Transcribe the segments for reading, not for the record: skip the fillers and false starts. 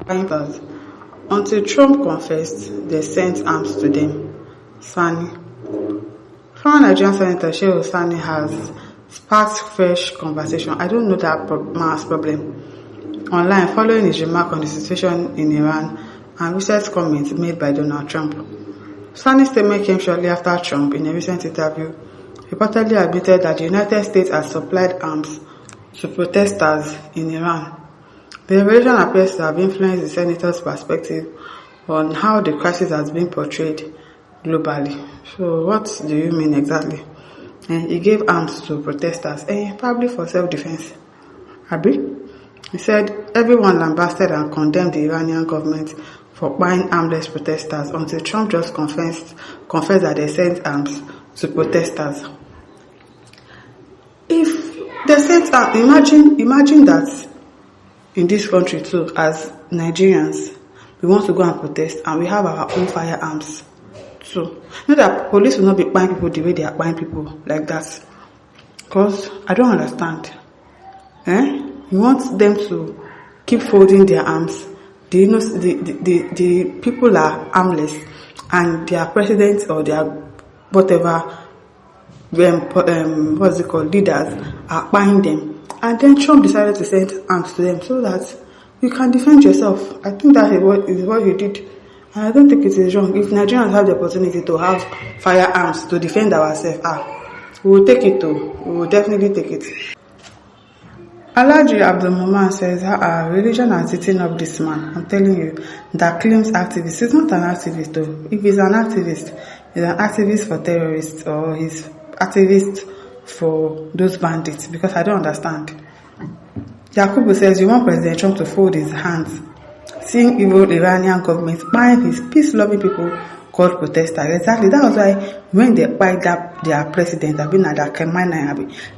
Fighters. Until Trump confessed, they sent arms to them. Sani. Former Nigerian Senator Shehu Sani has sparked fresh conversation. I don't know that man's problem. Online, following his remark on the situation in Iran and recent comments made by Donald Trump. Sani's statement came shortly after Trump, in a recent interview, reportedly admitted that the United States has supplied arms to protesters in Iran. The revelation appears to have influenced the senator's perspective on how the crisis has been portrayed globally. So what do you mean exactly? He gave arms to protesters, probably for self-defense. Abi? He said everyone lambasted and condemned the Iranian government for buying armless protesters until Trump just confessed that they sent arms to protesters. If they sent arms, imagine that in this country too, as Nigerians, we want to go and protest and we have our own firearms too. You know that police will not be buying people the way they are buying people like that. Because I don't understand. You want them to keep folding their arms. The people are armless and their president or their whatever leaders are buying them. And then Trump decided to send arms to them so that you can defend yourself. I think that is what he did. And I don't think it is wrong. If Nigerians have the opportunity to have firearms to defend ourselves, we will take it too. We will definitely take it. Alleges says, religion has eaten up this man. I'm telling you, that claims activist. He's not an activist though. If he's an activist, he's an activist for terrorists or he's activist for those bandits, because I don't understand. Yakubu says you want President Trump to fold his hands, seeing evil Iranian government buying his peace-loving people called protesters. Exactly, that was why when they buyed their president, the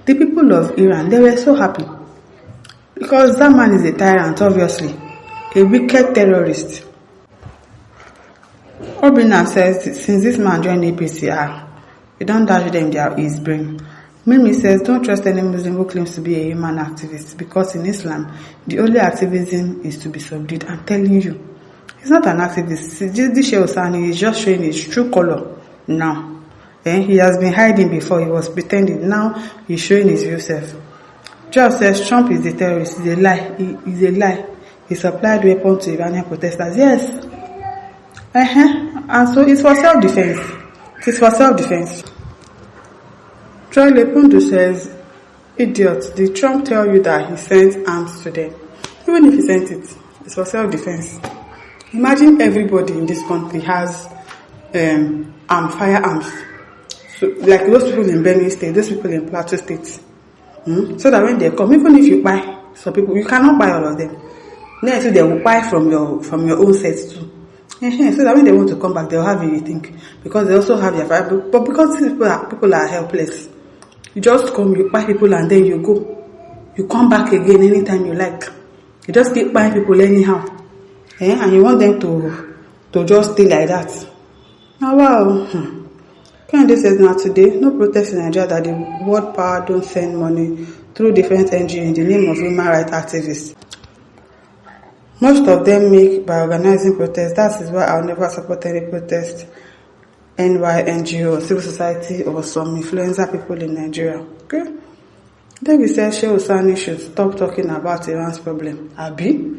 people of Iran, they were so happy. Because that man is a tyrant, obviously. A wicked terrorist. Obina says, since this man joined APC, you don't dash them his brain. Mimi says, don't trust any Muslim who claims to be a human activist, because in Islam, the only activism is to be subdued. I'm telling you, he's not an activist. This Shehu Sani is just showing his true color now. He has been hiding before, he was pretending. Now he's showing his real self. Job says Trump is a terrorist. It's a lie. It's a lie. He supplied weapons to Iranian protesters. Yes. And so it's for self-defense. It's for self-defense. Troy Lepundu says, idiots, did Trump tell you that he sent arms to them? Even if he sent it, it's for self-defense. Imagine everybody in this country has firearms. So, like those people in Benue State, those people in Plateau State. So that when they come, even if you buy some people, you cannot buy all of them. Next, they will buy from your own sets too. So that when they want to come back, they'll have you think, because they also have their fire. But because these people are helpless, you just come, you buy people, and then you go. You come back again anytime you like. You just keep buying people anyhow, and you want them to just stay like that. Now, wow. Kennedy says now today, no protest in Nigeria that the world power don't send money through different NGOs in the name of human rights activists. Most of them make by organizing protests. That is why I'll never support any protest, NY, NGO, civil society, or some influencer people in Nigeria. Okay? David says Shehu Sani should stop talking about Iran's problem. Abi?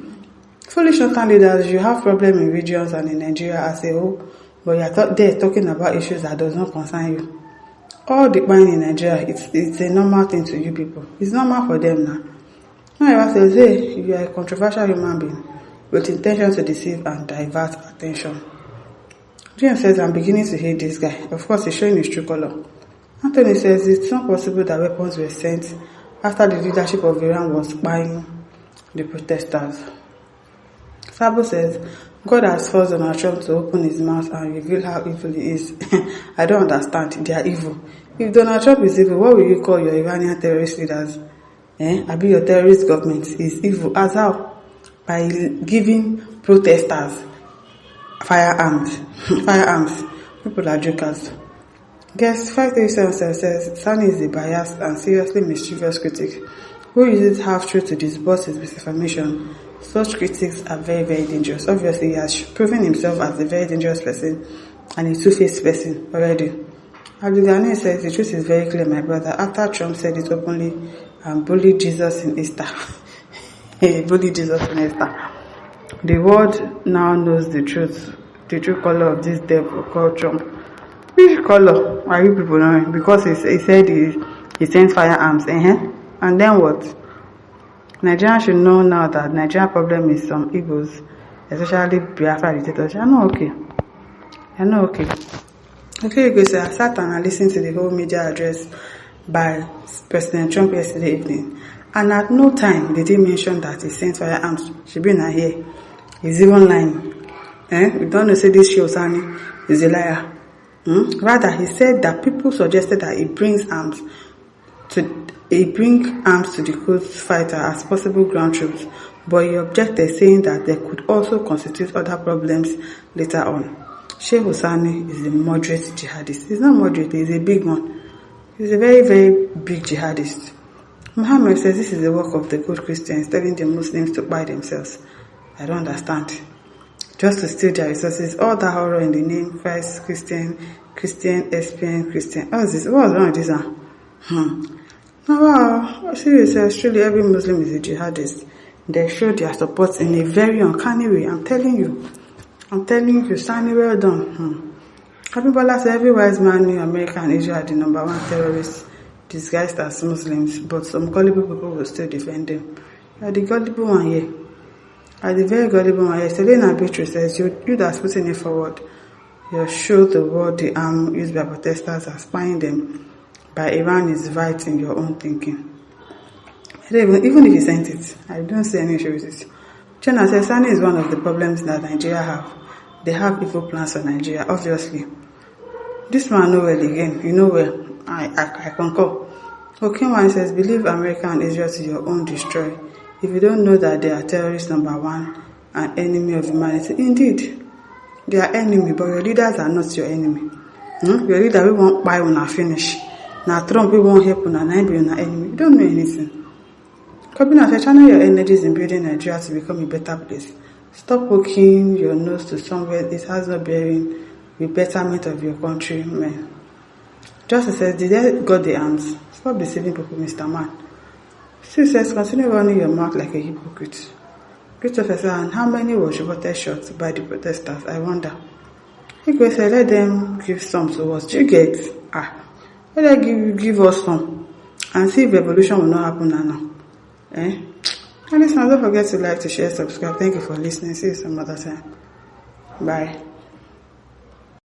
Foolish northern leaders, you have problem in regions and in Nigeria as a whole, but you're there talking about issues that does not concern you. All the buying in Nigeria, it's a normal thing to you people. It's normal for them now. Now says, hey, you are a controversial human being with intention to deceive and divert attention. James says, I'm beginning to hate this guy. Of course, he's showing his true color. Anthony says, it's not possible that weapons were sent after the leadership of Iran was buying the protesters. Sabo says, God has forced Donald Trump to open his mouth and reveal how evil he is. I don't understand. They are evil. If Donald Trump is evil, what will you call your Iranian terrorist leaders? Abi your terrorist government is evil. As how? By giving protesters firearms. Firearms. People are jokers. Guest 537 says, Sani is a biased and seriously mischievous critic who uses half-truth to disburse his misinformation Such critics are very, very dangerous. Obviously, he has proven himself as a very dangerous person and a two-faced person already. Abdulghani says the truth is very clear, my brother. After Trump said it openly and bullied Jesus in Easter. He bullied Jesus in Easter. The world now knows the true color of this devil called Trump. Which color are you people knowing? Because he said he sent firearms. And then what? Nigerians should know now that Nigerian problem is some Igbos, especially Biafra dictators. You're not okay. You're not okay. Okay, you guys, I sat and I listened to the whole media address by President Trump yesterday evening. And at no time did he mention that he sent firearms. She been here. He's even lying. We don't know say this Shehu Sani is a liar. Rather, he said that people suggested that he brings arms to the Quds fighter as possible ground troops, but he objected, saying that they could also constitute other problems later on. Shehu Sani is a moderate jihadist. He's not moderate, he's a big one. He's a very, very big jihadist. Muhammad says this is the work of the good Christians, telling the Muslims to buy themselves. I don't understand. Just to steal their resources, all that horror in the name Christ, Christian, SPN, Christian. What is this? What was wrong with this one? Wow, seriously, truly every Muslim is a jihadist. They show their support in a very uncanny way. I'm telling you, Sani, well done. Abimbola said every wise man knew America and Israel are the number one terrorists disguised as Muslims, but some gullible people will still defend them. You are the gullible one here. Are the very gullible one here. Selena Beatrice says you that's putting it forward. You show the world the arm used by protesters as spying them by Iran is right in your own thinking. Even if you sent it, I don't see any issue with it. China says Sani is one of the problems that Nigeria have. They have evil plans for Nigeria, obviously. This man know well again. You know well. I concur. Okinwan says, believe America and Israel to your own destroy. If you don't know that they are terrorists number one and enemy of humanity, indeed, they are enemy, but your leaders are not your enemy. Your leader we won't buy when I finish. Now Trump we won't help when I be an enemy. You don't know anything. Kabina said, channel your energies in building Nigeria to become a better place. Stop poking your nose to somewhere it has no bearing with betterment of your country, man. Justice says, did they got the arms? Stop deceiving people, Mr. Man. Still says, continue running your mouth like a hypocrite. Christopher said, and how many was reported shot by the protesters? I wonder. He said, let them give some to us. Do you get? Let them give us some. And see if revolution will not happen now. And listen, don't forget to like, to share, subscribe. Thank you for listening. See you some other time. Bye.